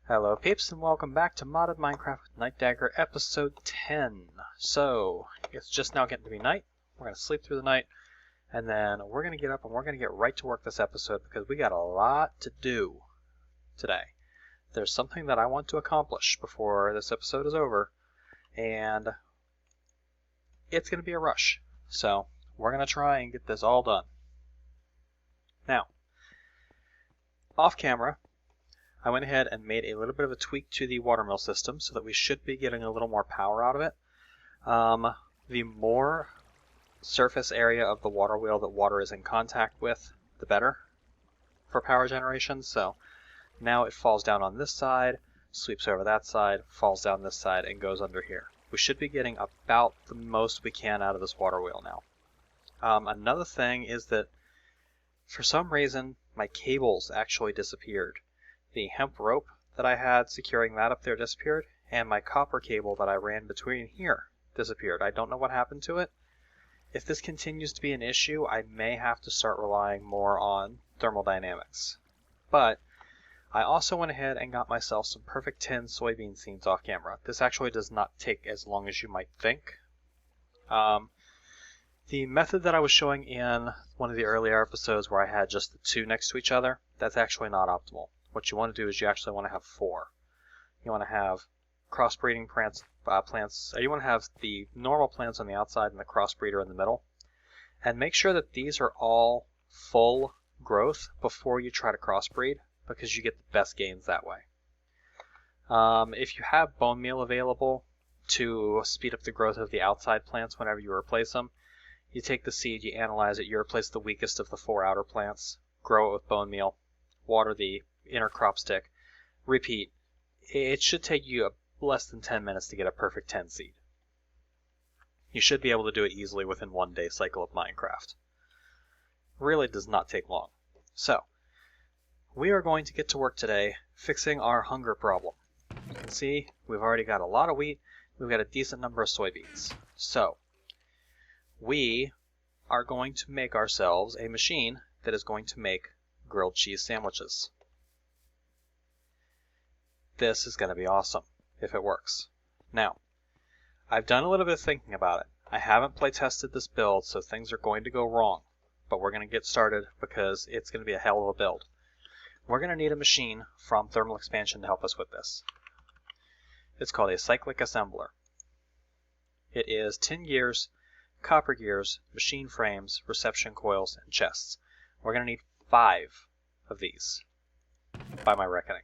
Hello peeps and welcome back to Modded Minecraft with Nightdagger episode 10. So, it's just now getting to be night. We're going to sleep through the night and then we're going to get up and we're going to get right to work this episode because we got a lot to do today. There's something that I want to accomplish before this episode is over and it's going to be a rush. So, we're going to try and get this all done. Now, off camera, I went ahead and made a little bit of a tweak to the watermill system so that we should be getting a little more power out of it. The more surface area of the water wheel that water is in contact with, the better for power generation. So now it falls down on this side, sweeps over that side, falls down this side, and goes under here. We should be getting about the most we can out of this water wheel now. Another thing is that for some reason my cables actually disappeared. The hemp rope that I had securing that up there disappeared, and my copper cable that I ran between here disappeared. I don't know what happened to it. If this continues to be an issue, I may have to start relying more on thermodynamics. But I also went ahead and got myself some perfect 10 soybean seeds off camera. This actually does not take as long as you might think. The method that I was showing in one of the earlier episodes where I had just the two next to each other, that's actually not optimal. What you want to do is you actually want to have 4. You want to have crossbreeding plants, you want to have the normal plants on the outside and the crossbreeder in the middle. And make sure that these are all full growth before you try to crossbreed, because you get the best gains that way. If you have bone meal available to speed up the growth of the outside plants whenever you replace them, you take the seed, you analyze it, you replace the weakest of the 4 outer plants, grow it with bone meal, water the inner crop stick, repeat. It should take you less than 10 minutes to get a perfect 10 seed. You should be able to do it easily within 1 day cycle of Minecraft. Really does not take long. So, we are going to get to work today fixing our hunger problem. You can see we've already got a lot of wheat, we've got a decent number of soybeans. So, we are going to make ourselves a machine that is going to make grilled cheese sandwiches. This is going to be awesome if it works. Now, I've done a little bit of thinking about it. I haven't play tested this build, so things are going to go wrong. But we're going to get started because it's going to be a hell of a build. We're going to need a machine from Thermal Expansion to help us with this. It's called a cyclic assembler. It is tin gears, copper gears, machine frames, reception coils, and chests. We're going to need 5 of these by my reckoning.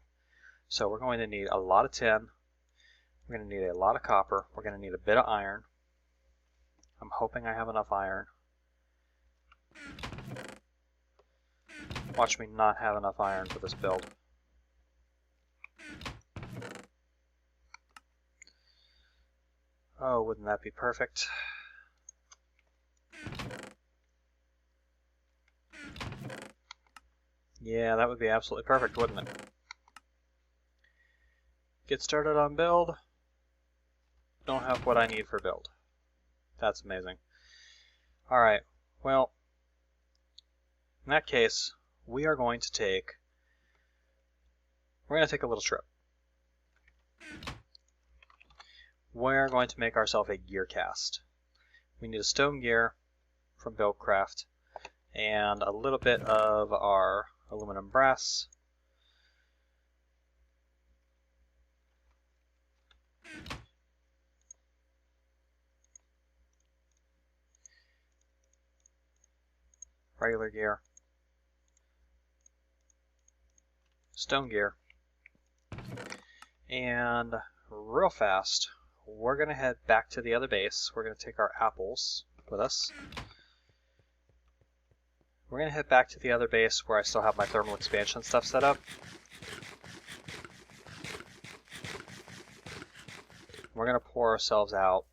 So we're going to need a lot of tin, we're going to need a lot of copper, we're going to need a bit of iron. I'm hoping I have enough iron. Watch me not have enough iron for this build. Oh, wouldn't that be perfect? Yeah, that would be absolutely perfect, wouldn't it? Get started on build. Don't have what I need for build. That's amazing. Alright, well, in that case, we're going to take a little trip. We're going to make ourselves a gear cast. We need a stone gear from Buildcraft and a little bit of our aluminum brass. Regular gear, stone gear, and real fast, we're going to head back to the other base. We're going to take our apples with us. We're going to head back to the other base where I still have my thermal expansion stuff set up. We're going to pour ourselves out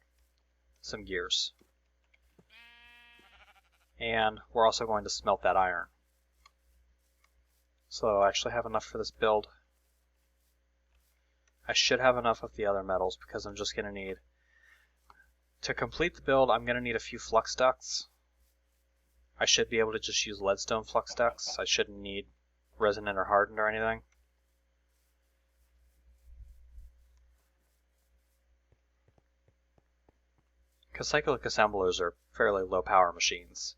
some gears. And we're also going to smelt that iron. So I actually have enough for this build. I should have enough of the other metals because I'm just going to need... To complete the build, I'm going to need a few flux ducts. I should be able to just use leadstone flux ducts. I shouldn't need resonant or hardened or anything. because cyclic assemblers are fairly low power machines.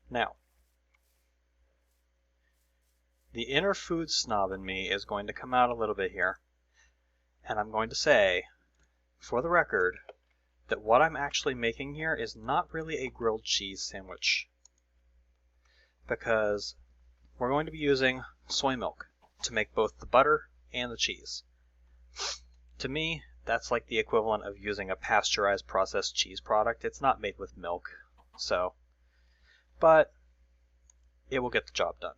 Now, the inner food snob in me is going to come out a little bit here, and I'm going to say, for the record, that what I'm actually making here is not really a grilled cheese sandwich, because we're going to be using soy milk to make both the butter and the cheese. To me, that's like the equivalent of using a pasteurized processed cheese product. It's not made with milk, so, but it will get the job done.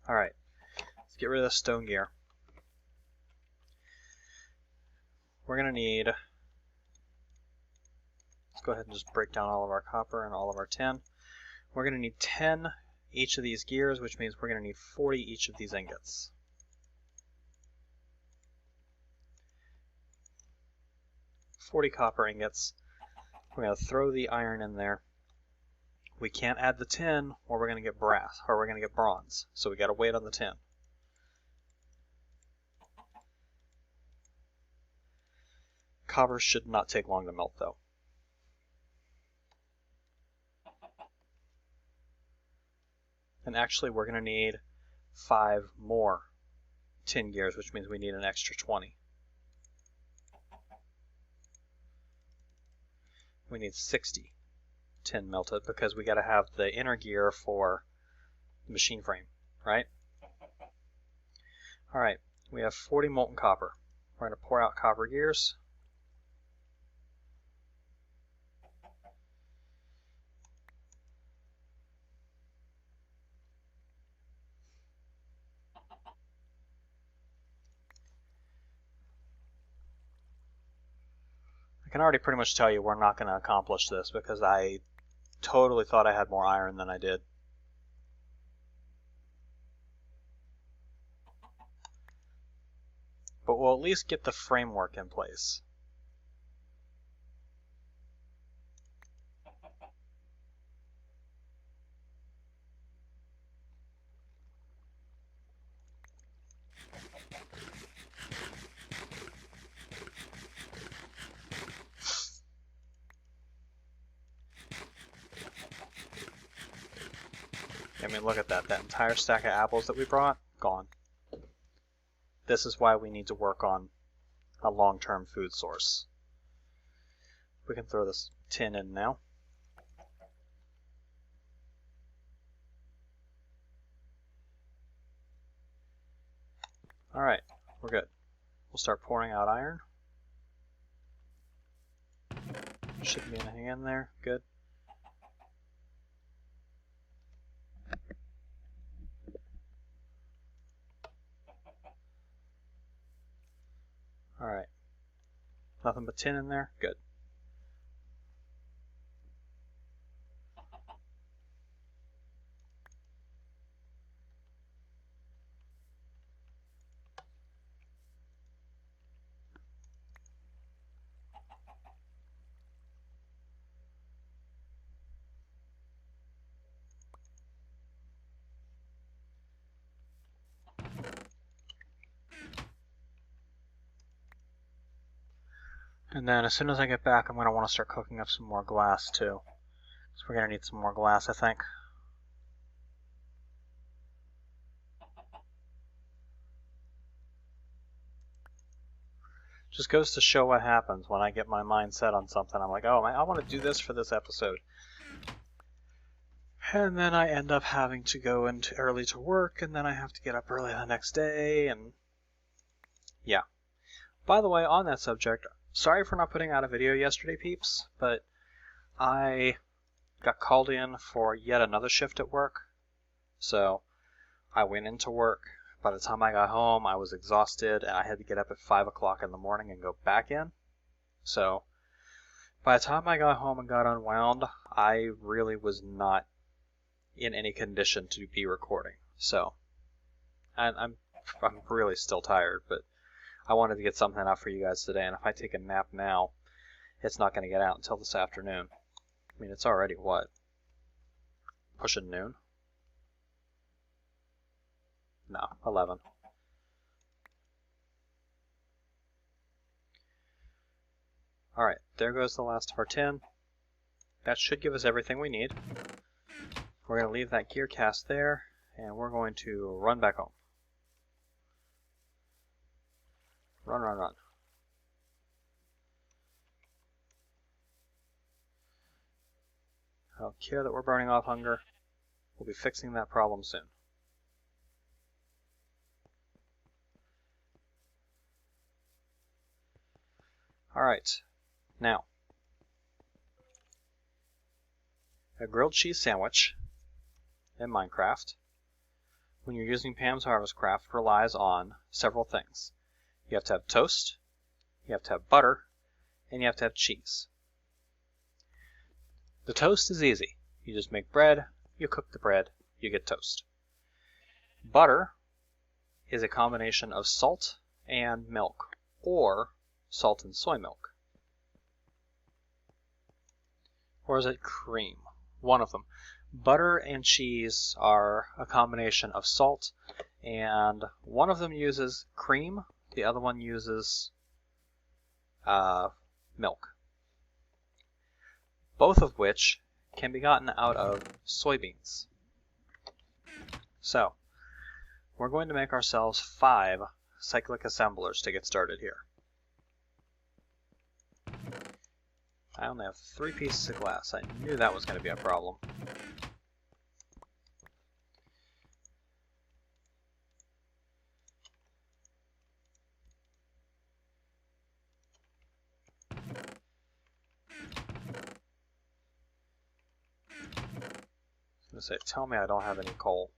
Alright, let's get rid of the stone gear. We're going to need, let's go ahead and just break down all of our copper and all of our tin. We're going to need 10 each of these gears, which means we're going to need 40 each of these ingots. Copper ingots. We're going to throw the iron in there. We can't add the tin or we're going to get brass, or we're going to get bronze. So we got to wait on the tin. Copper should not take long to melt though. And actually we're going to need 5 more tin gears, which means we need an extra 20. We need 60 tin melted because we got to have the inner gear for the machine frame, right? Alright, we have 40 molten copper. We're going to pour out copper gears. I can already pretty much tell you we're not going to accomplish this because I totally thought I had more iron than I did. But we'll at least get the framework in place. I mean, look at that. That entire stack of apples that we brought, gone. This is why we need to work on a long-term food source. We can throw this tin in now. Alright, we're good. We'll start pouring out iron. Shouldn't be anything in there. Good. Alright. Nothing but tin in there? Good. And then as soon as I get back, I'm going to want to start cooking up some more glass too. So we're going to need some more glass, I think. Just goes to show what happens when I get my mind set on something. I'm like, oh, I want to do this for this episode. And then I end up having to go into early to work, and then I have to get up early the next day, and yeah. By the way, on that subject, sorry for not putting out a video yesterday, peeps, but I got called in for yet another shift at work. So I went into work. By the time I got home, I was exhausted, and I had to get up at 5 o'clock in the morning and go back in. So by the time I got home and got unwound, I really was not in any condition to be recording. So I'm really still tired, but I wanted to get something out for you guys today, and if I take a nap now, it's not going to get out until this afternoon. I mean, it's already, what? Pushing noon? No, 11. Alright, there goes the last of our tin. That should give us everything we need. We're going to leave that gear cast there, and we're going to run back home. Run, run, run. I don't care that we're burning off hunger. We'll be fixing that problem soon. Alright, now, a grilled cheese sandwich in Minecraft, when you're using Pam's Harvest Craft, relies on several things. You have to have toast, you have to have butter, and you have to have cheese. The toast is easy. You just make bread, you cook the bread, you get toast. Butter is a combination of salt and milk, or salt and soy milk. Or is it cream? One of them. Butter and cheese are a combination of salt, and one of them uses cream, the other one uses milk. Both of which can be gotten out of soybeans. So, we're going to make ourselves 5 cyclic assemblers to get started here. I only have 3 pieces of glass. I knew that was going to be a problem. I was going to say, tell me I don't have any coal.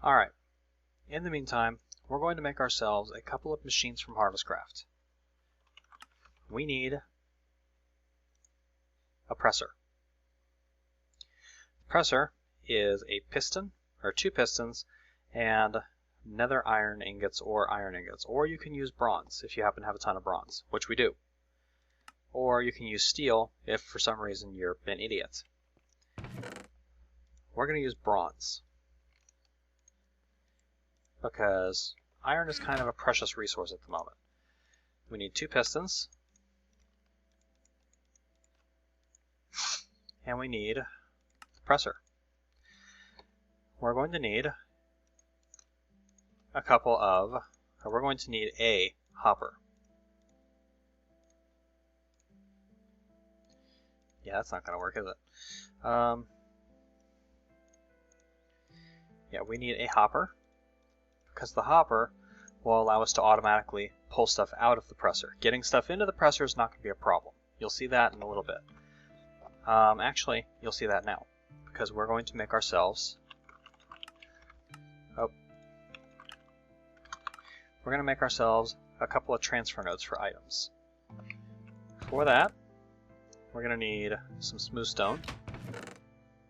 Alright, in the meantime, we're going to make ourselves a couple of machines from Harvestcraft. We need a presser. The presser is a piston, or 2 pistons, and nether iron ingots or iron ingots. Or you can use bronze if you happen to have a ton of bronze, which we do. Or you can use steel if for some reason you're an idiot. We're going to use bronze, because iron is kind of a precious resource at the moment. We need 2 pistons, and we need the presser. We're going to need a hopper. Yeah, that's not going to work, is it? Yeah, we need a hopper, because the hopper will allow us to automatically pull stuff out of the presser. Getting stuff into the presser is not going to be a problem. You'll see that in a little bit. Actually, you'll see that now, because we're going to make ourselves... We're going to make ourselves a couple of transfer nodes for items. For that, we're going to need some smooth stone,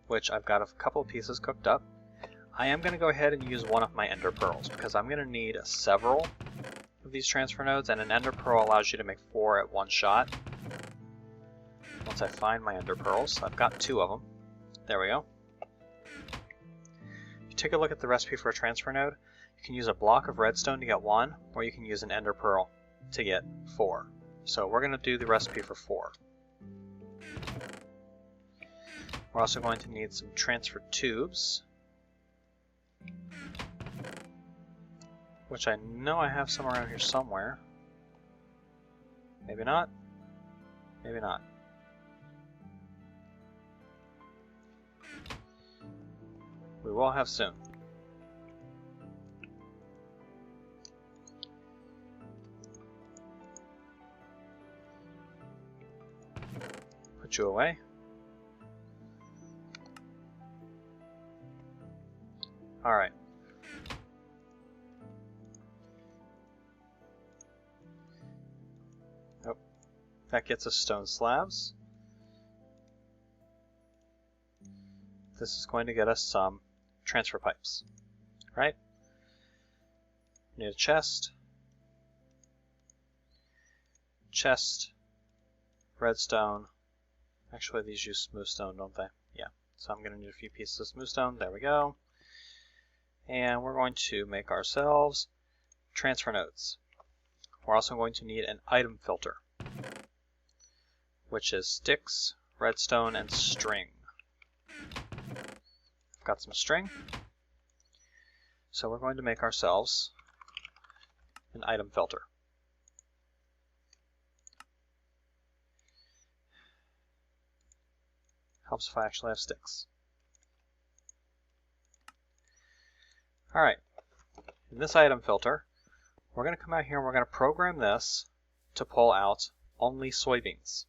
which I've got a couple of pieces cooked up. I am going to go ahead and use one of my ender pearls, because I'm going to need several of these transfer nodes, and an ender pearl allows you to make 4 at one shot. Once I find my ender pearls, I've got 2 of them. There we go. If you take a look at the recipe for a transfer node, you can use a block of redstone to get 1, or you can use an ender pearl to get 4. So we're going to do the recipe for 4. We're also going to need some transfer tubes, which I know I have some around here somewhere. Maybe not. Maybe not. We will have soon. Put you away. Alright. Nope. That gets us stone slabs. This is going to get us some transfer pipes. Right? Need a chest. Chest. redstone. Actually, these use smooth stone, don't they? Yeah. So I'm going to need a few pieces of smooth stone. There we go. And we're going to make ourselves transfer nodes. We're also going to need an item filter, which is sticks, redstone, and string. I've got some string. So we're going to make ourselves an item filter. Helps if I actually have sticks. Alright, in this item filter, we're going to come out here and we're going to program this to pull out only soybeans.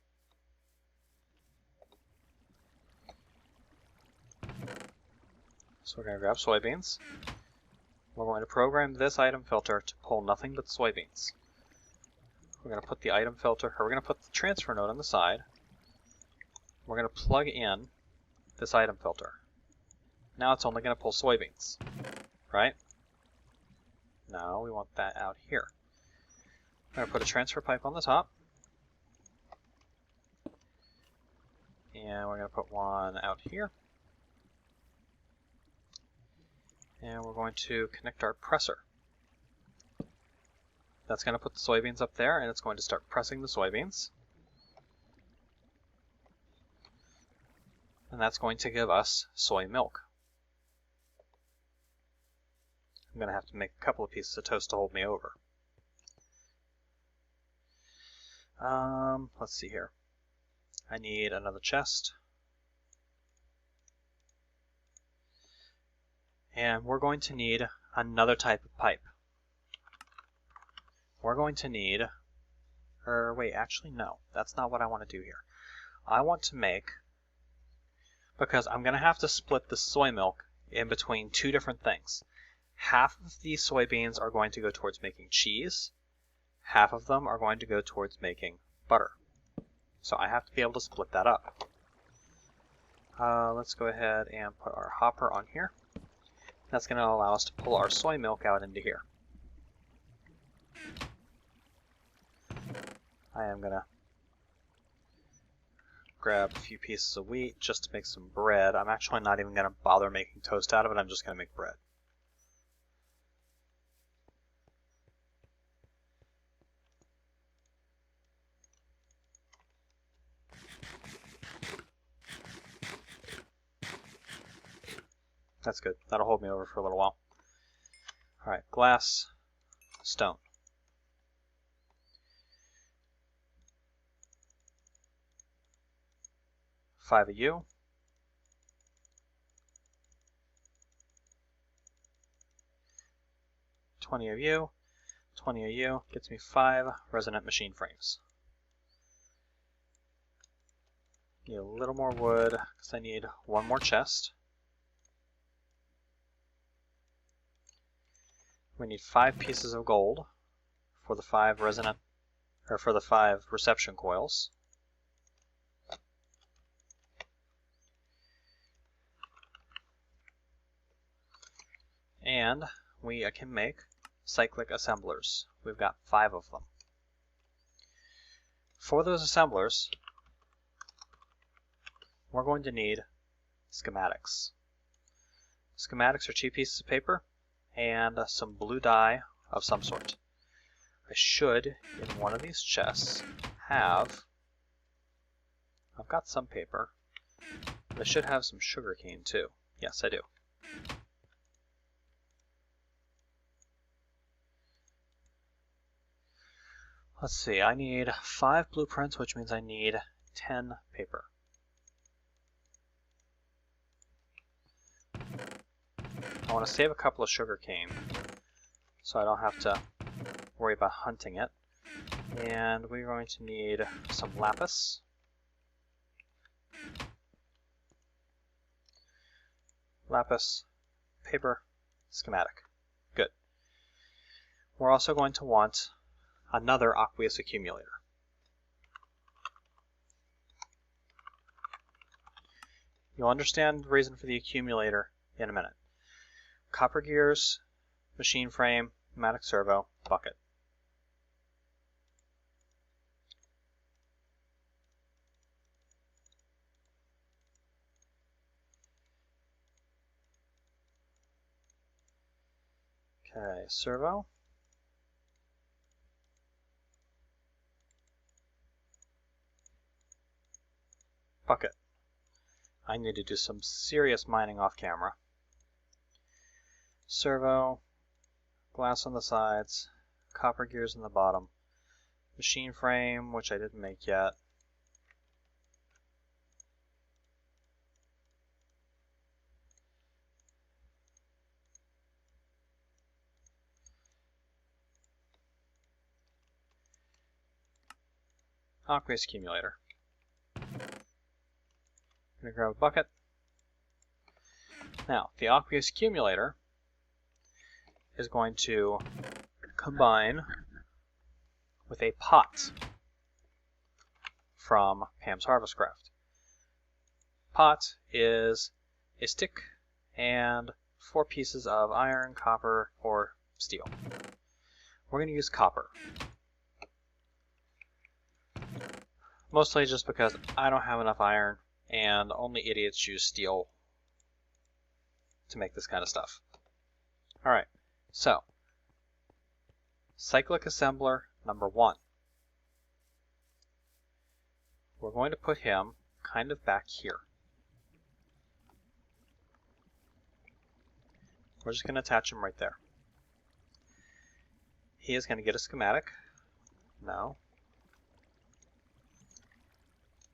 So we're going to grab soybeans. We're going to program this item filter to pull nothing but soybeans. We're going to put the item filter, or we're going to put the transfer node on the side. We're going to plug in this item filter. Now it's only going to pull soybeans, right? No, we want that out here. I'm going to put a transfer pipe on the top. And we're going to put one out here. And we're going to connect our presser. That's going to put the soybeans up there, and it's going to start pressing the soybeans. And that's going to give us soy milk. I'm going to have to make a couple of pieces of toast to hold me over. Let's see here. I need another chest. And we're going to need another type of pipe. We're going to need, wait, actually no, that's not what I want to do here. I want to make, because I'm going to have to split the soy milk in between two different things. Half of these soybeans are going to go towards making cheese. Half of them are going to go towards making butter. So I have to be able to split that up. Let's go ahead and put our hopper on here. That's going to allow us to pull our soy milk out into here. I am going to grab a few pieces of wheat just to make some bread. I'm actually not even going to bother making toast out of it. I'm just going to make bread. That's good. That'll hold me over for a little while. Alright, glass, stone. Five of you. 20 of you. 20 of you. Gets me 5 resonant machine frames. Need a little more wood because I need one more chest. We need 5 pieces of gold for the 5 resonant, or for the 5 reception coils. And we can make cyclic assemblers. We've got 5 of them. For those assemblers, we're going to need schematics. Schematics are 2 pieces of paper and some blue dye of some sort. I should, in one of these chests, have, I've got some paper, but I should have some sugar cane too. Yes, I do. Let's see, I need 5 blueprints, which means I need 10 paper. I want to save a couple of sugar cane so I don't have to worry about hunting it. And we're going to need some lapis. Lapis, paper, schematic. Good. We're also going to want another aqueous accumulator. You'll understand the reason for the accumulator in a minute. Copper gears, machine frame, pneumatic servo, bucket. Okay, servo. Bucket. I need to do some serious mining off camera. Servo, glass on the sides, copper gears in the bottom, machine frame, which I didn't make yet. Aqueous accumulator. I'm going to grab a bucket. Now, the aqueous accumulator is going to combine with a pot from Pam's Harvest Craft. Pot is a stick and 4 pieces of iron, copper, or steel. We're going to use copper. Mostly just because I don't have enough iron, and only idiots use steel to make this kind of stuff. Alright, so, cyclic assembler number 1. We're going to put him kind of back here. We're just going to attach him right there. He is going to get a schematic. No.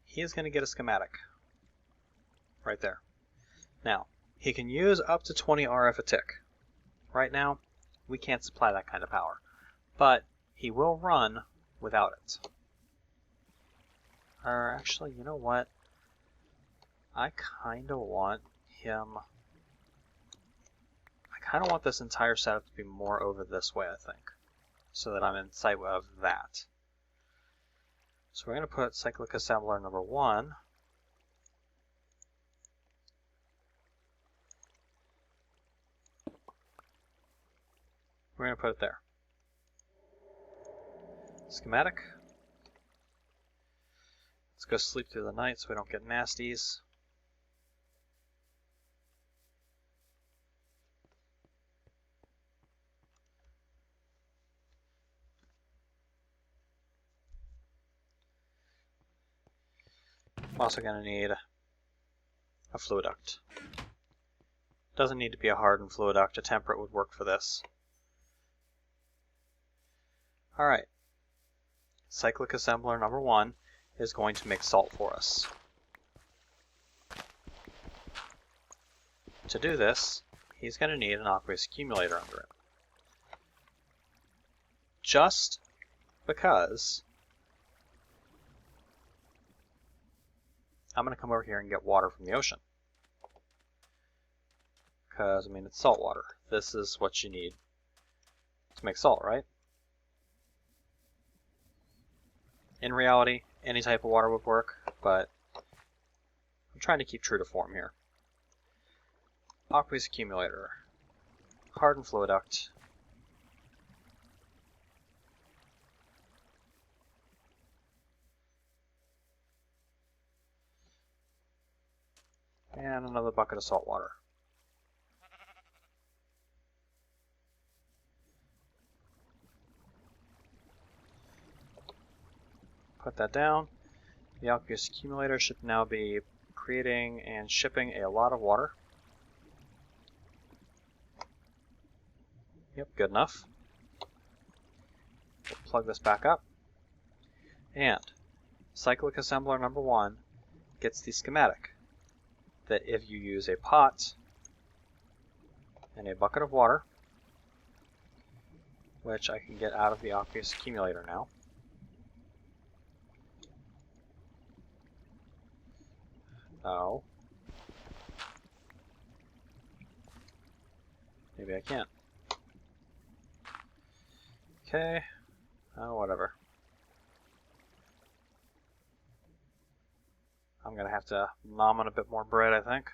He is going to get a schematic. Right there. Now, he can use up to 20 RF a tick. Right now, we can't supply that kind of power. But he will run without it. Or actually, you know what? I kind of want him... I kind of want this entire setup to be more over this way, I think. So that I'm in sight of that. So we're going to put cyclic assembler number 1 we're going to put it there. Schematic. Let's go sleep through the night so we don't get nasties. I'm also going to need a fluid duct. Doesn't need to be a hardened fluid duct, a temperate would work for this. Alright, cyclic assembler number 1 is going to make salt for us. To do this, he's going to need an aqueous accumulator under it. Just because I'm going to come over here and get water from the ocean. Because, I mean, it's salt water. This is what you need to make salt, right? In reality, any type of water would work, but I'm trying to keep true to form here. Aqueous accumulator. Hardened fluid duct. And another bucket of salt water. Put that down. The aqueous accumulator should now be creating and shipping a lot of water. Yep, good enough. We'll plug this back up. And cyclic assembler number 1 gets the schematic that if you use a pot and a bucket of water, which I can get out of the aqueous accumulator now. Oh. Maybe I can't. Okay. Oh, whatever. I'm going to have to nom on a bit more bread, I think.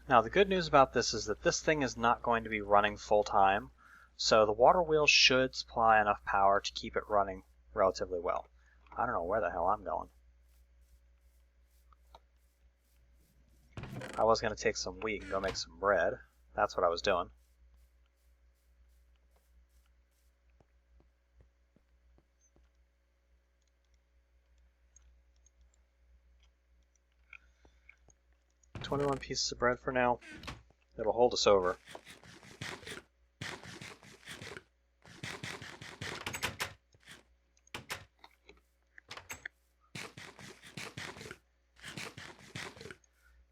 Now the good news about this is that this thing is not going to be running full time, so the water wheel should supply enough power to keep it running relatively well. I don't know where the hell I'm going. I was going to take some wheat and go make some bread. That's what I was doing. $21 pieces of bread for now. It'll hold us over.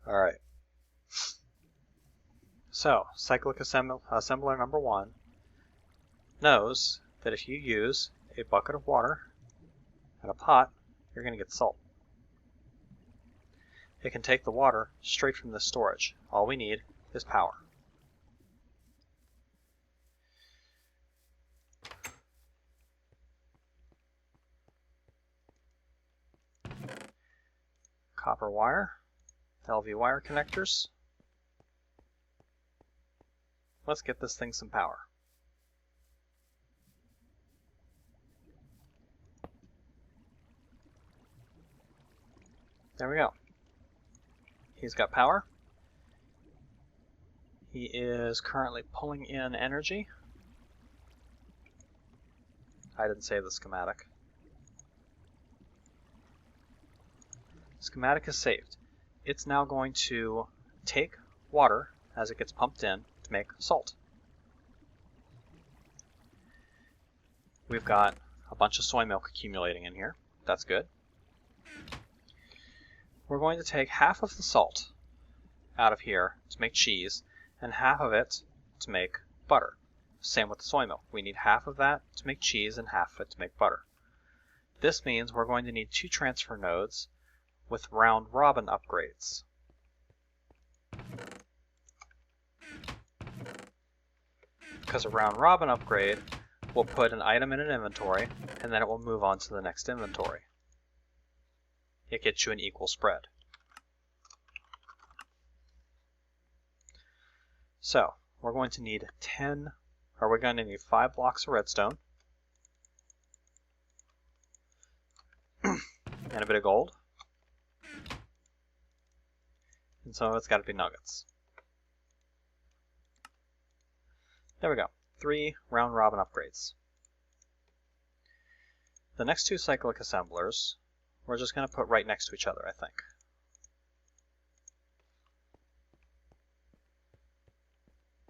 Alright. So, cyclic assembler number 1 knows that if you use a bucket of water and a pot, you're going to get salt. It can take the water straight from the storage. All we need is power. Copper wire, LV wire connectors. Let's get this thing some power. There we go. He's got power. He is currently pulling in energy. I didn't save the schematic. Schematic is saved. It's now going to take water as it gets pumped in to make salt. We've got a bunch of soy milk accumulating in here. That's good. We're going to take half of the salt out of here to make cheese and half of it to make butter. Same with the soy milk. We need half of that to make cheese and half of it to make butter. This means we're going to need 2 transfer nodes with round robin upgrades. Because a round robin upgrade will put an item in an inventory and then it will move on to the next inventory. It gets you an equal spread. So, we're going to need 5 blocks of redstone and a bit of gold. And some of it's got to be nuggets. There we go. 3 round robin upgrades. The next 2 cyclic assemblers we're just going to put right next to each other, I think.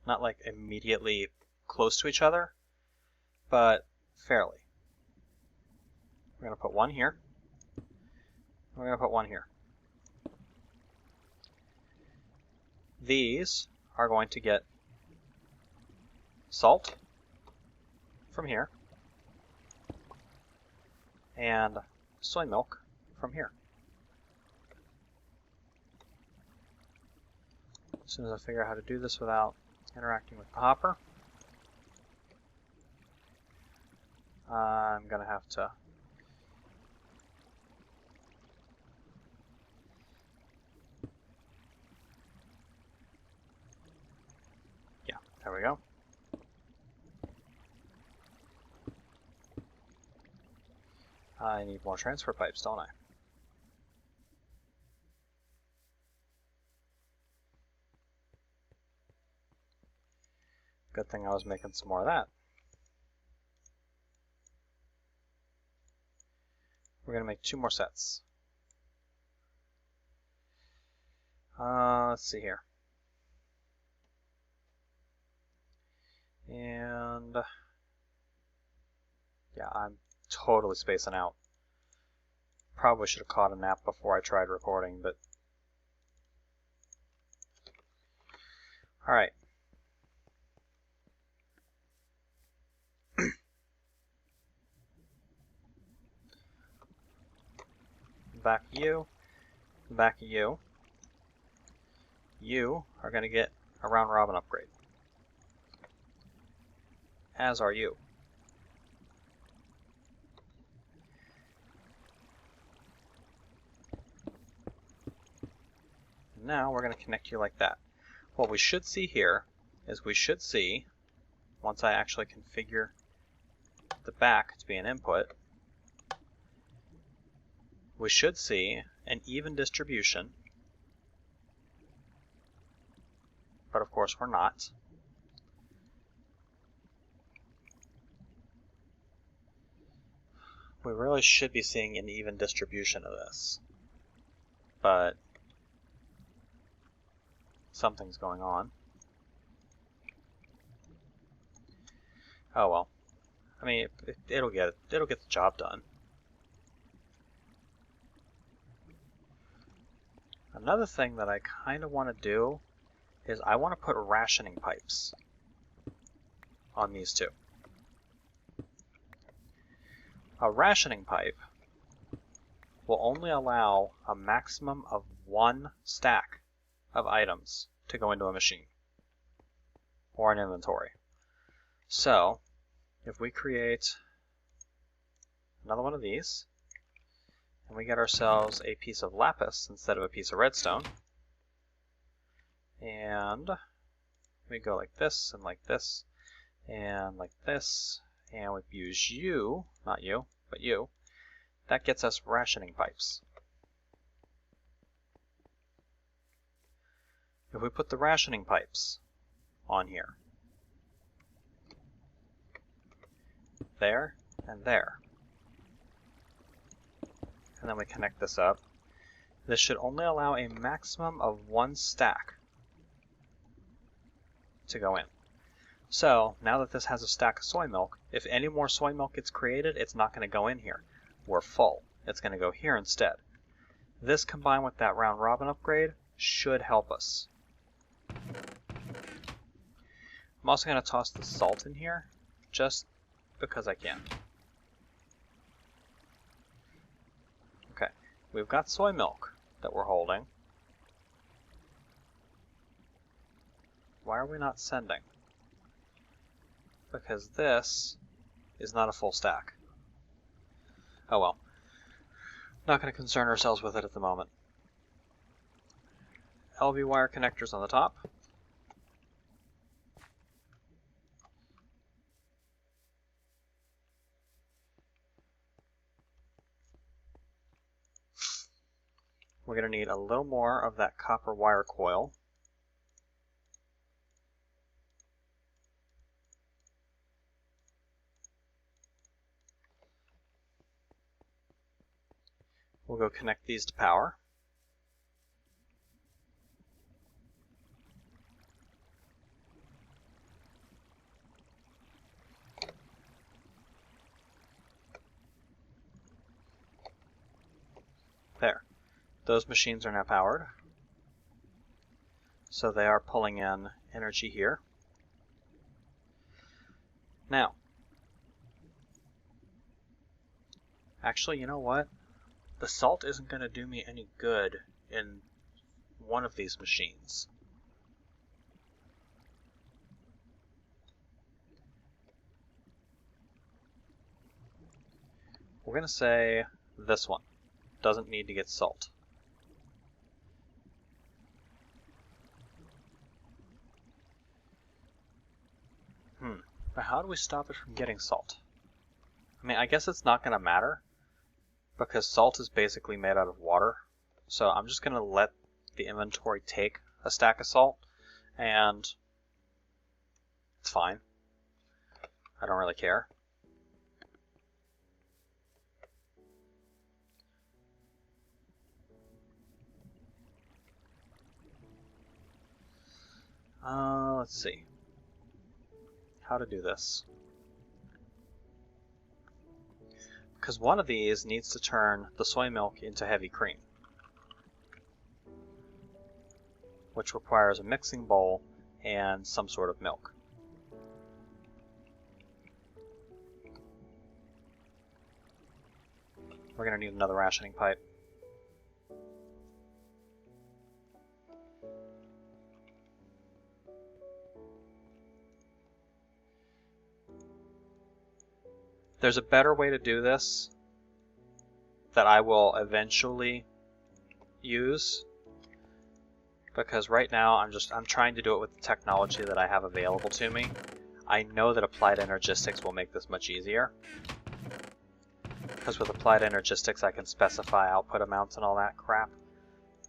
Not like immediately close to each other, but fairly. We're going to put one here. We're going to put one here. These are going to get salt from here and soy milk from here. As soon as I figure out how to do this without interacting with the hopper, I'm going to have to there we go. I need more transfer pipes, don't I? Good thing I was making some more of that. We're going to make 2 more sets. Let's see here. And yeah, I'm totally spacing out. Probably should have caught a nap before I tried recording, but alright. Back of you, back of you. You are going to get a round robin upgrade. As are you. Now we're going to connect you like that. What we should see here is we should see, once I actually configure the back to be an input, we should see an even distribution, but of course we're not. We really should be seeing an even distribution of this, but something's going on. Oh well. I mean, it'll get the job done. Another thing that I kind of want to do is I want to put rationing pipes on these two. A rationing pipe will only allow a maximum of 1 stack of items to go into a machine or an inventory. So, if we create another one of these, and we get ourselves a piece of lapis instead of a piece of redstone, and we go like this, and like this, and like this, and we use you, not you, but you, that gets us rationing pipes. If we put the rationing pipes on here, there, and there, and then we connect this up, this should only allow a maximum of 1 stack to go in. So, now that this has a stack of soy milk, if any more soy milk gets created, it's not going to go in here. We're full. It's going to go here instead. This combined with that round robin upgrade should help us. I'm also going to toss the salt in here, just because I can. Okay, we've got soy milk that we're holding. Why are we not sending? Because this is not a full stack. Oh well. Not going to concern ourselves with it at the moment. LV wire connectors on the top. We're going to need a little more of that copper wire coil. We'll go connect these to power. There. Those machines are now powered. So they are pulling in energy here. Now, actually, you know what? The salt isn't going to do me any good in one of these machines. We're going to say this one doesn't need to get salt. But how do we stop it from getting salt? I mean, I guess it's not going to matter, because salt is basically made out of water. So I'm just going to let the inventory take a stack of salt, and it's fine. I don't really care. Let's see how to do this. Because one of these needs to turn the soy milk into heavy cream, which requires a mixing bowl and some sort of milk. We're going to need another rationing pipe. There's a better way to do this that I will eventually use, because right now I'm trying to do it with the technology that I have available to me. I know that applied energistics will make this much easier. because with applied energistics I can specify output amounts and all that crap,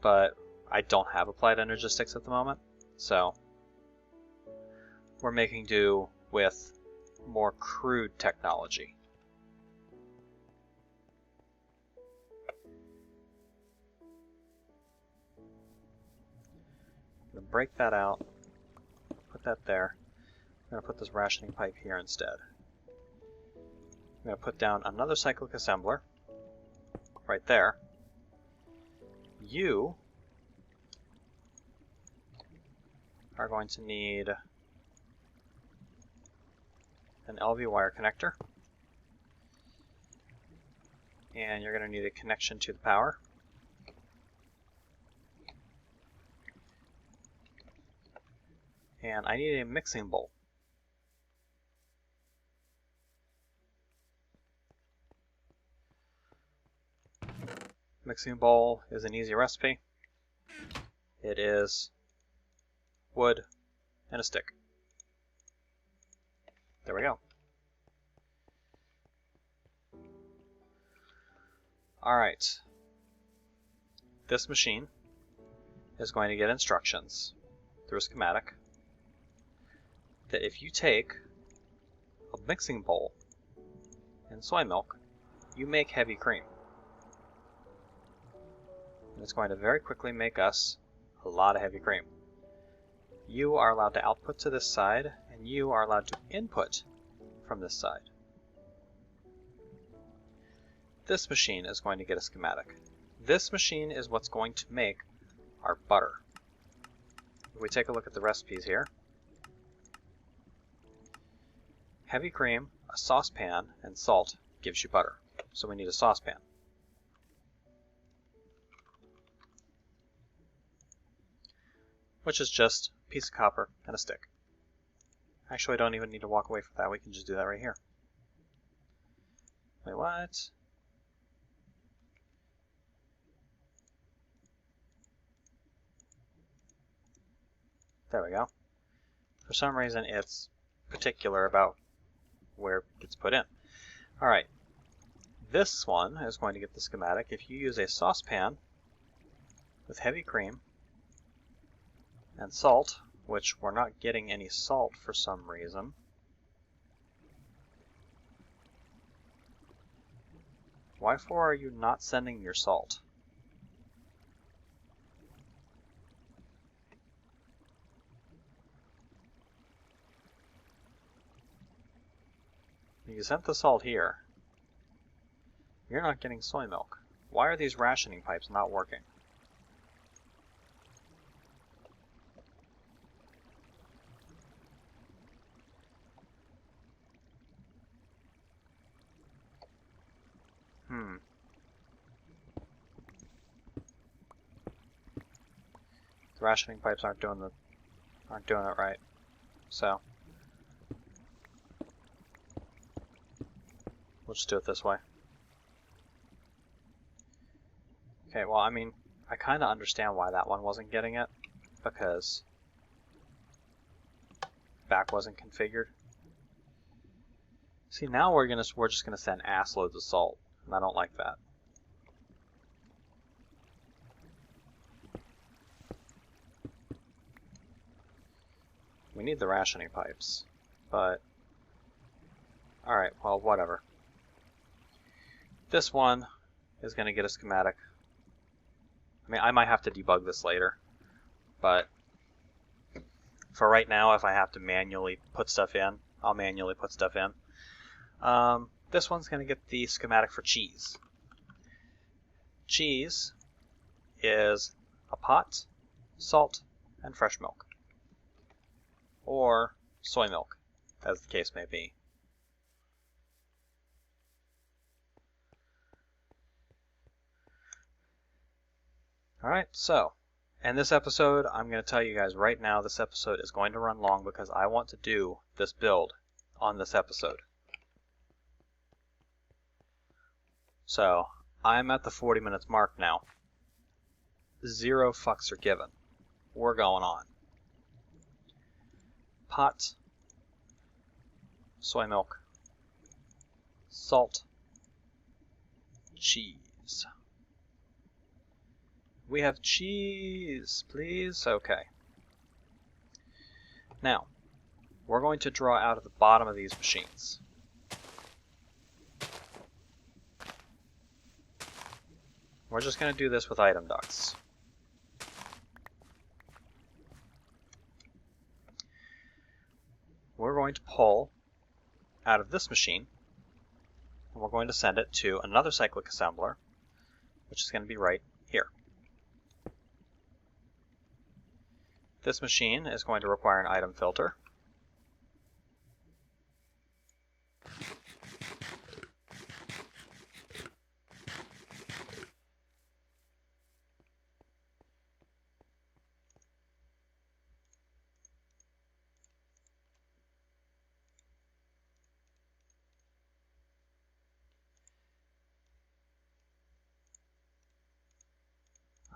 but I don't have applied energistics at the moment, so we're making do with more crude technology. I'm going to break that out, put that there. I'm going to put this rationing pipe here instead. I'm going to put down another cyclic assembler right there. You are going to need an LV wire connector, and you're going to need a connection to the power. And I need a mixing bowl. Mixing bowl is an easy recipe. It is wood and a stick. There we go. Alright. This machine is going to get instructions through a schematic that if you take a mixing bowl and soy milk, you make heavy cream. And it's going to very quickly make us a lot of heavy cream. You are allowed to output to this side, and you are allowed to input from this side. This machine is going to get a schematic. This machine is what's going to make our butter. If we take a look at the recipes here, heavy cream, a saucepan, and salt gives you butter. So we need a saucepan. Which is just a piece of copper and a stick. Actually, I don't even need to walk away from that. We can just do that right here. Wait, what? There we go. For some reason, it's particular about where it gets put in. Alright, this one is going to get the schematic. If you use a saucepan with heavy cream and salt, which we're not getting any salt for some reason. Why for are you not sending your salt? You sent the salt here. You're not getting soy milk. Why are these rationing pipes not working? The rationing pipes aren't doing it right. So we'll just do it this way. Okay, well, I mean, I kind of understand why that one wasn't getting it, because back wasn't configured. See, now we're just gonna send ass loads of salt, and I don't like that. We need the rationing pipes, but alright, well, whatever. This one is going to get a schematic. I mean, I might have to debug this later, but for right now, if I have to manually put stuff in, I'll manually put stuff in. This one's going to get the schematic for cheese. Cheese is a pot, salt, and fresh milk. Or soy milk, as the case may be. Alright, so, in this episode, I'm going to tell you guys right now, this episode is going to run long because I want to do this build on this episode. So, I'm at the 40 minutes mark now. 0 fucks are given. We're going on. Pot, soy milk, salt, cheese. We have cheese, please. Okay. Now, we're going to draw out of the bottom of these machines. We're just going to do this with item ducts. We're going to pull out of this machine, and we're going to send it to another cyclic assembler, which is going to be right here. This machine is going to require an item filter.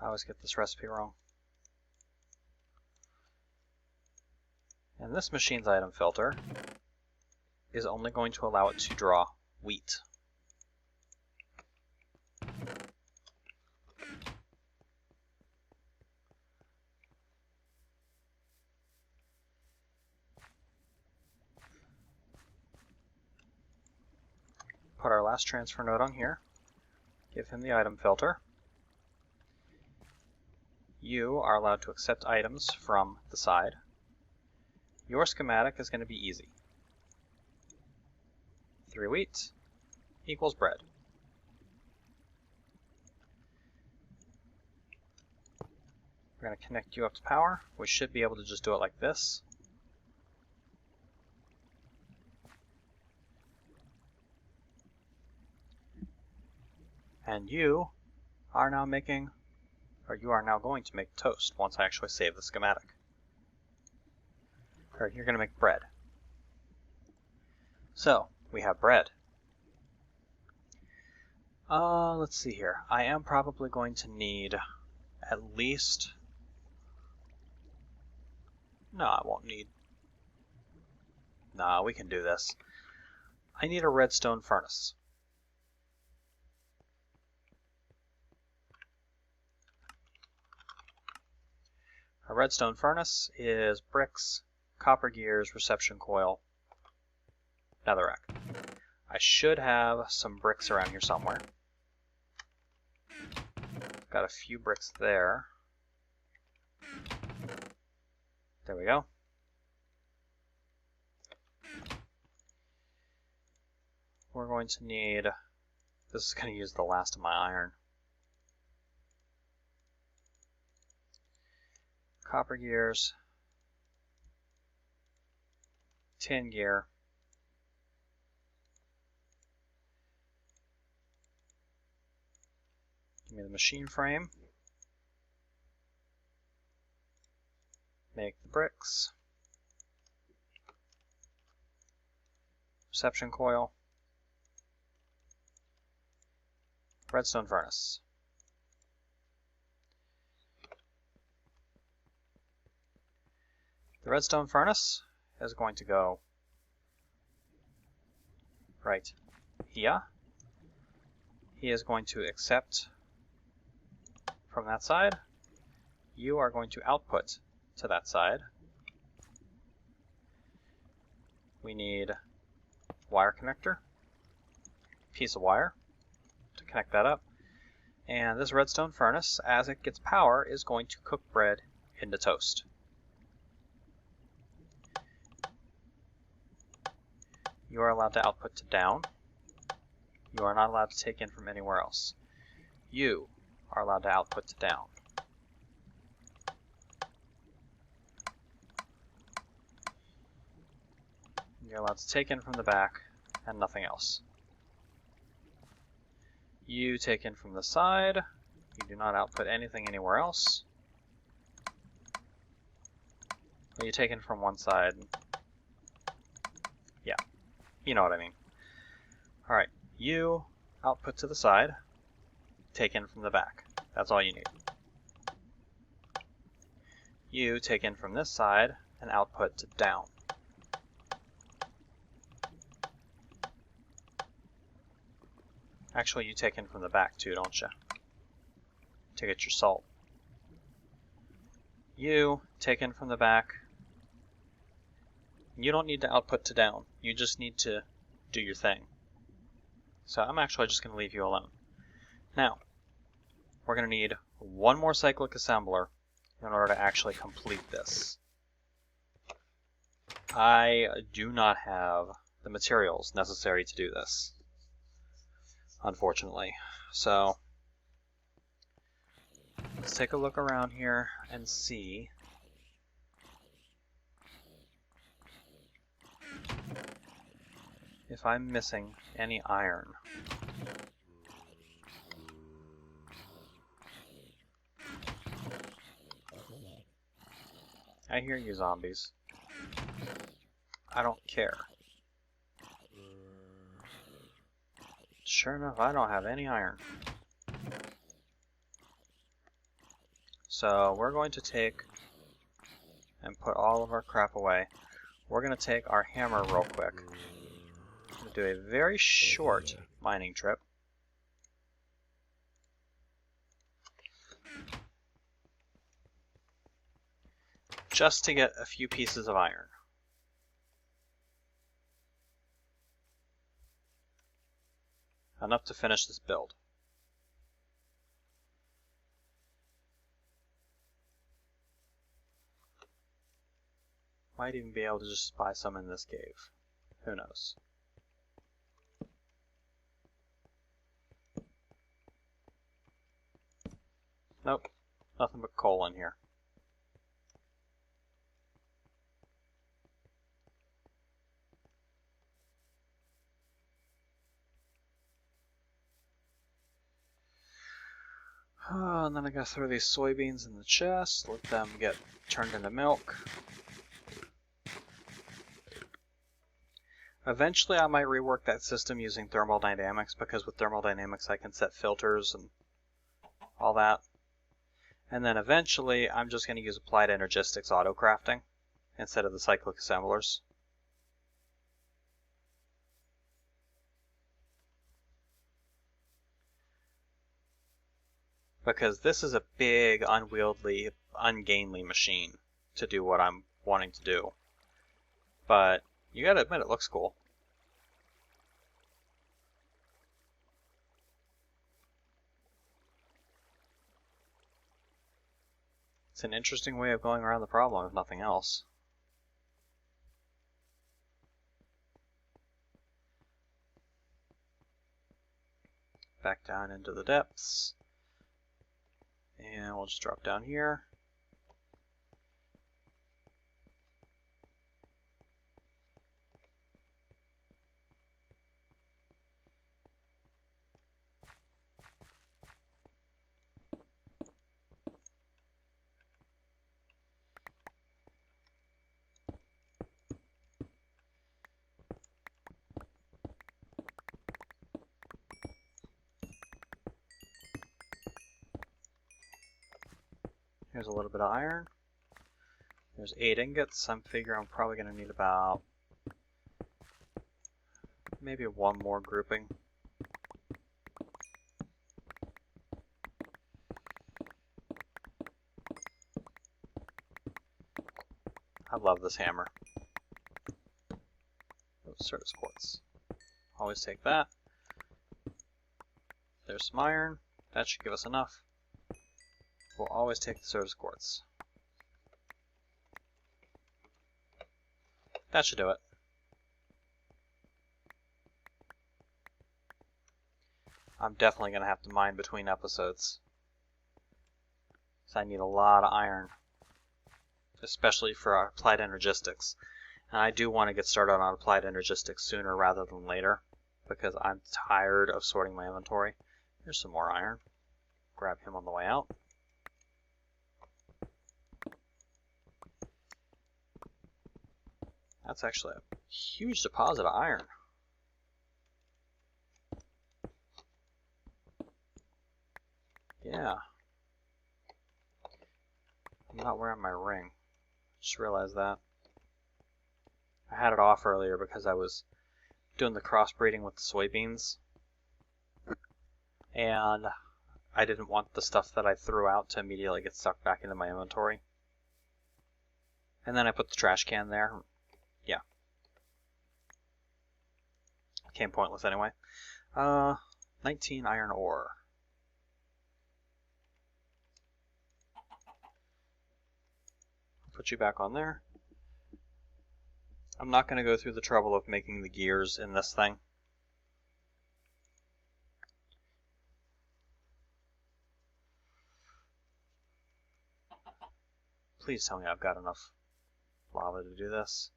I always get this recipe wrong. And this machine's item filter is only going to allow it to draw wheat. Put our last transfer node on here. Give him the item filter. You are allowed to accept items from the side. Your schematic is going to be easy. 3 wheat equals bread. We're going to connect you up to power. We should be able to just do it like this. And you are now making, or you are now going to make toast once I actually save the schematic. Or you're going to make bread. So, we have bread. Let's see here. I am probably going to need at least... No, I won't need... Nah, we can do this. I need a redstone furnace. A redstone furnace is bricks, copper gears, reception coil, netherrack. I should have some bricks around here somewhere. Got a few bricks there. There we go. We're going to need... This is going to use the last of my iron. Copper gears, tin gear, give me the machine frame, make the bricks, reception coil, redstone furnace. The redstone furnace is going to go right here. He is going to accept from that side. You are going to output to that side. We need wire connector, piece of wire to connect that up. And this redstone furnace, as it gets power, is going to cook bread into toast. You are allowed to output to down. You are not allowed to take in from anywhere else. You are allowed to output to down. You're allowed to take in from the back and nothing else. You take in from the side. You do not output anything anywhere else. Well, you take in from one side. Yeah. You know what I mean. Alright, you output to the side, take in from the back. That's all you need. You take in from this side and output to down. Actually, you take in from the back too, don't you? To get your salt. You take in from the back. You don't need to output to down. You just need to do your thing. So I'm actually just going to leave you alone. Now, we're going to need one more cyclic assembler in order to actually complete this. I do not have the materials necessary to do this, unfortunately. So let's take a look around here and see if I'm missing any iron. I hear you, zombies. I don't care. Sure enough, I don't have any iron. So we're going to take and put all of our crap away. We're going to take our hammer real quick. We're going to do a very short mining trip. Just to get a few pieces of iron. Enough to finish this build. Might even be able to just spy some in this cave. Who knows? Nope, nothing but coal in here. And then I gotta throw these soybeans in the chest, let them get turned into milk. Eventually I might rework that system using thermodynamics, because with thermodynamics I can set filters and all that. And then eventually I'm just going to use applied energistics auto crafting instead of the cyclic assemblers. Because this is a big, unwieldy, ungainly machine to do what I'm wanting to do. But you gotta admit, it looks cool. It's an interesting way of going around the problem, if nothing else. Back down into the depths. And we'll just drop down here. Here's a little bit of iron. There's 8 ingots. I'm figuring I'm probably going to need about maybe one more grouping. I love this hammer. Oh, Certus quartz. Always take that. There's some iron. That should give us enough. We'll always take the Certus quartz. That should do it. I'm definitely going to have to mine between episodes, because I need a lot of iron, especially for our applied energistics. And I do want to get started on applied energistics sooner rather than later, because I'm tired of sorting my inventory. Here's some more iron. Grab him on the way out. That's actually a huge deposit of iron. Yeah. I'm not wearing my ring. Just realized that. I had it off earlier because I was doing the crossbreeding with the soybeans. and I didn't want the stuff that I threw out to immediately get sucked back into my inventory. And then I put the trash can there. Yeah. Became pointless anyway. 19 iron ore. Put you back on there. I'm not going to go through the trouble of making the gears in this thing. Please tell me I've got enough lava to do this.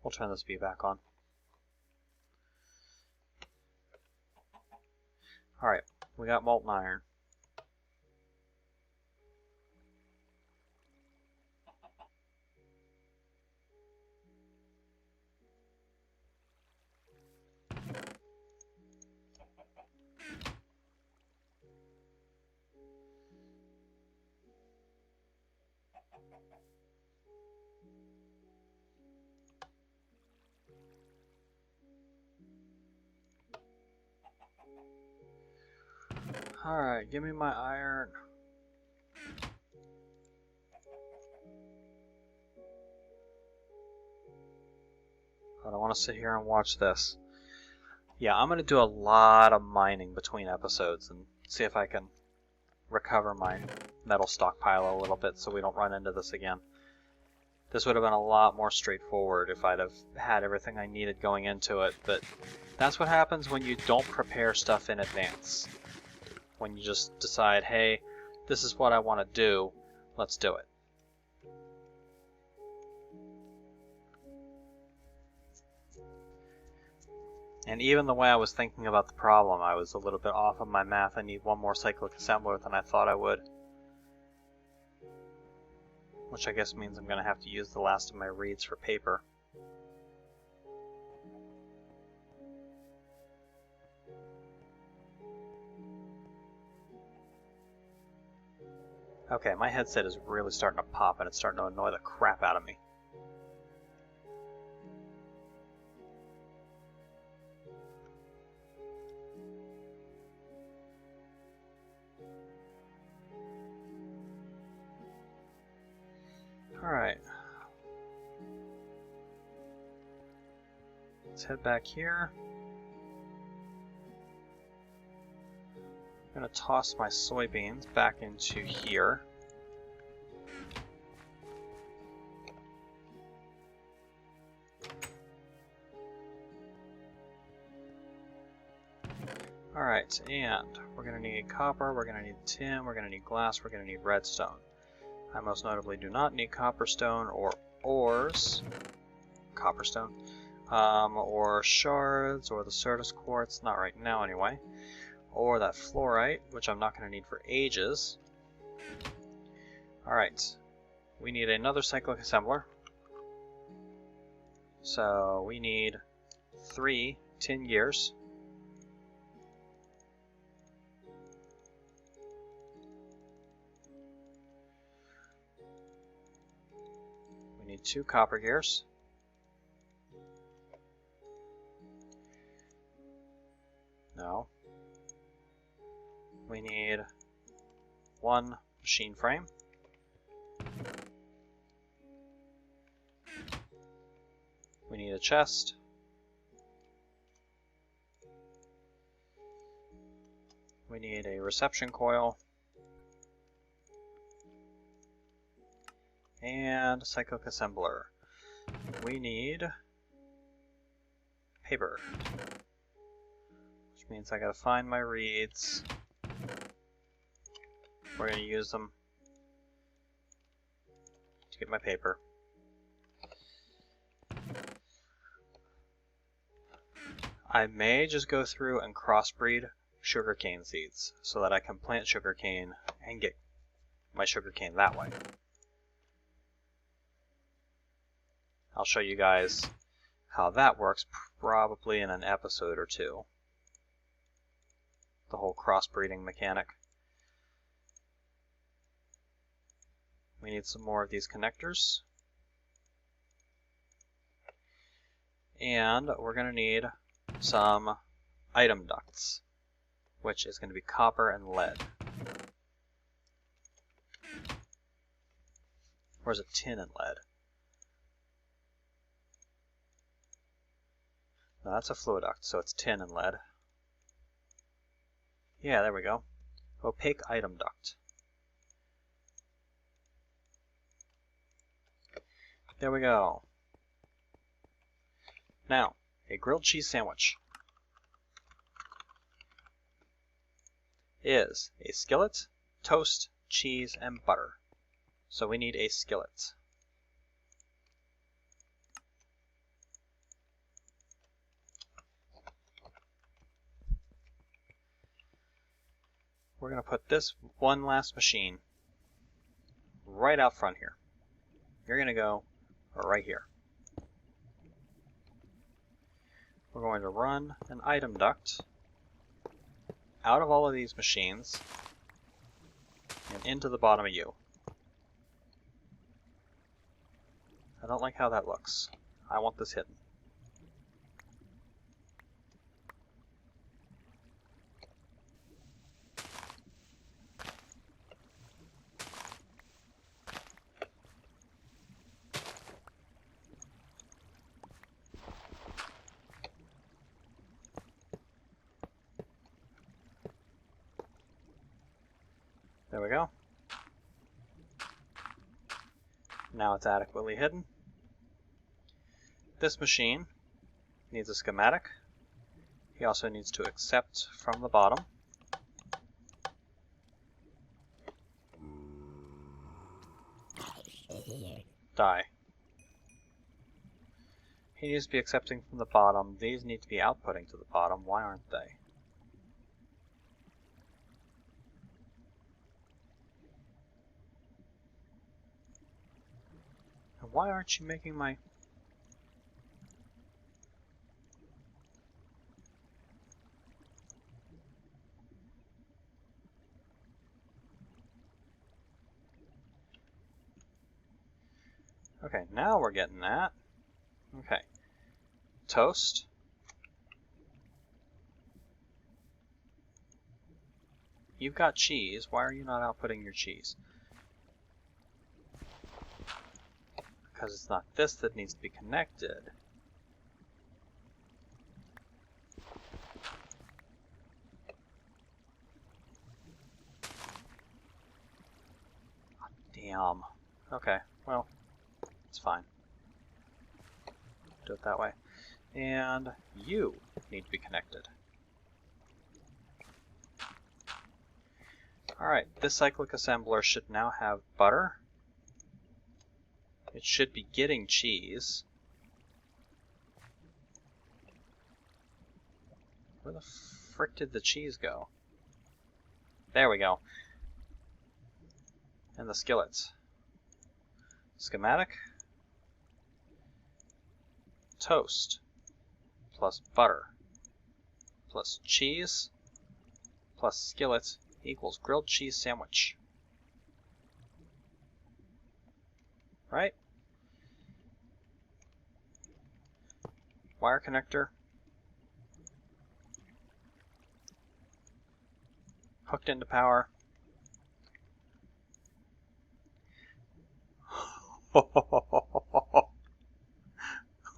We'll turn this bee back on. Alright, we got molten iron. Alright, give me my iron. I don't want to sit here and watch this. Yeah, I'm going to do a lot of mining between episodes and see if I can recover my metal stockpile a little bit so we don't run into this again. This would have been a lot more straightforward if I'd have had everything I needed going into it, but that's what happens when you don't prepare stuff in advance. When you just decide, hey, this is what I want to do, let's do it. And even the way I was thinking about the problem, I was a little bit off on my math. I need one more cyclic assembler than I thought I would. Which I guess means I'm going to have to use the last of my reeds for paper. Okay, my headset is really starting to pop and it's starting to annoy the crap out of me. Alright. Let's head back here. I'm going to toss my soybeans back into here. Alright, and we're going to need copper, we're going to need tin, we're going to need glass, we're going to need redstone. I most notably do not need copperstone or ores, copperstone, or shards, or the Certus quartz, not right now anyway, or that fluorite, which I'm not going to need for ages. Alright, we need another cyclic assembler, so we need 3 tin gears. We need 2 copper gears. No. We need 1 machine frame. We need a chest. We need a reception coil. And a cyclic assembler. We need paper, which means I gotta find my reeds. We're gonna use them to get my paper. I may just go through and crossbreed sugarcane seeds so that I can plant sugarcane and get my sugarcane that way. I'll show you guys how that works probably in an episode or two. The whole crossbreeding mechanic. we need some more of these connectors. And we're going to need some item ducts, which is going to be copper and lead. Or is it tin and lead? No, that's a fluiduct, so it's tin and lead. Yeah, there we go. Opaque item duct. There we go. Now, a grilled cheese sandwich is a skillet, toast, cheese, and butter. So we need a skillet. We're going to put this one last machine right out front here. You're going to go right here. We're going to run an item duct out of all of these machines and into the bottom of you. I don't like how that looks. I want this hidden. There we go. Now it's adequately hidden. This machine needs a schematic. He also needs to accept from the bottom. Die. He needs to be accepting from the bottom. These need to be outputting to the bottom. Why aren't they? And why aren't you making my... Okay, now we're getting that. Okay. Toast. You've got cheese. Why are you not outputting your cheese? Because it's not this that needs to be connected. Damn. Okay, well, it's fine. Do it that way. And you need to be connected. Alright, this cyclic assembler should now have butter. It should be getting cheese. Where the frick did the cheese go? There we go. And the skillets. Schematic. Toast plus butter plus cheese plus skillet equals grilled cheese sandwich. Right? Wire connector. Hooked into power.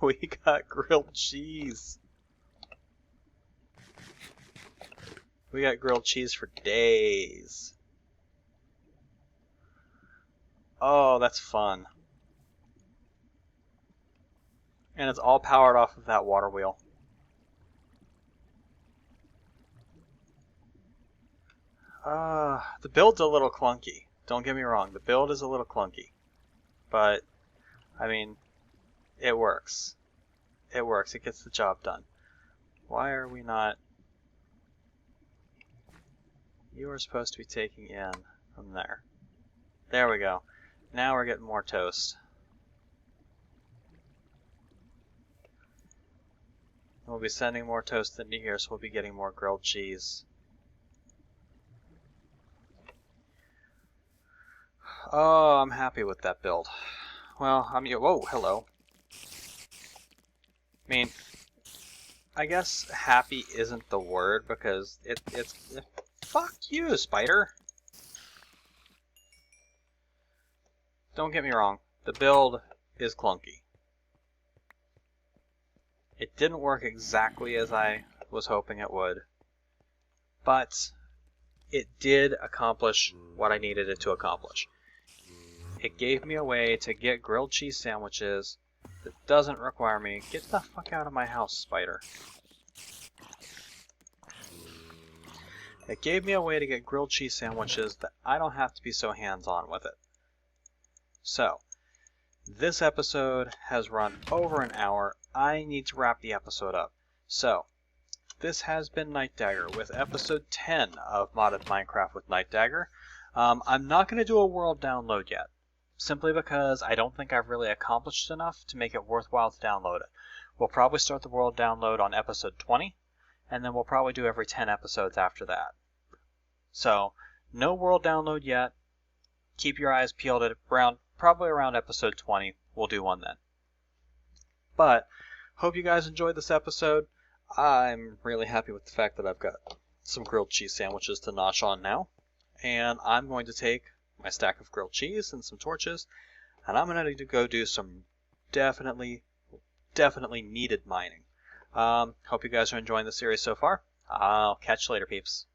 We got grilled cheese. We got grilled cheese for days. Oh, that's fun. And it's all powered off of that water wheel. The build's a little clunky. Don't get me wrong, the build is a little clunky. But, I mean, it works. It works, it gets the job done. Why are we not... You are supposed to be taking in from there. There we go. Now we're getting more toast. We'll be sending more toast into here, so we'll be getting more grilled cheese. Oh, I'm happy with that build. Well, I mean, whoa, hello. I mean, I guess happy isn't the word because it's... Fuck you, spider! Don't get me wrong, the build is clunky. It didn't work exactly as I was hoping it would, but it did accomplish what I needed it to accomplish. It gave me a way to get grilled cheese sandwiches that doesn't require me... Get the fuck out of my house, spider. It gave me a way to get grilled cheese sandwiches that I don't have to be so hands-on with it. So, this episode has run over an hour. I need to wrap the episode up. So, this has been Nightdagger with episode 10 of Modded Minecraft with Nightdagger. I'm not going to do a world download yet, simply because I don't think I've really accomplished enough to make it worthwhile to download it. We'll probably start the world download on episode 20, and then we'll probably do every 10 episodes after that. So, no world download yet. Keep your eyes peeled at probably around episode 20. We'll do one then. But, hope you guys enjoyed this episode. I'm really happy with the fact that I've got some grilled cheese sandwiches to nosh on now. And I'm going to take my stack of grilled cheese and some torches, and I'm going to go do some definitely needed mining. Hope you guys are enjoying the series so far. I'll catch you later, peeps.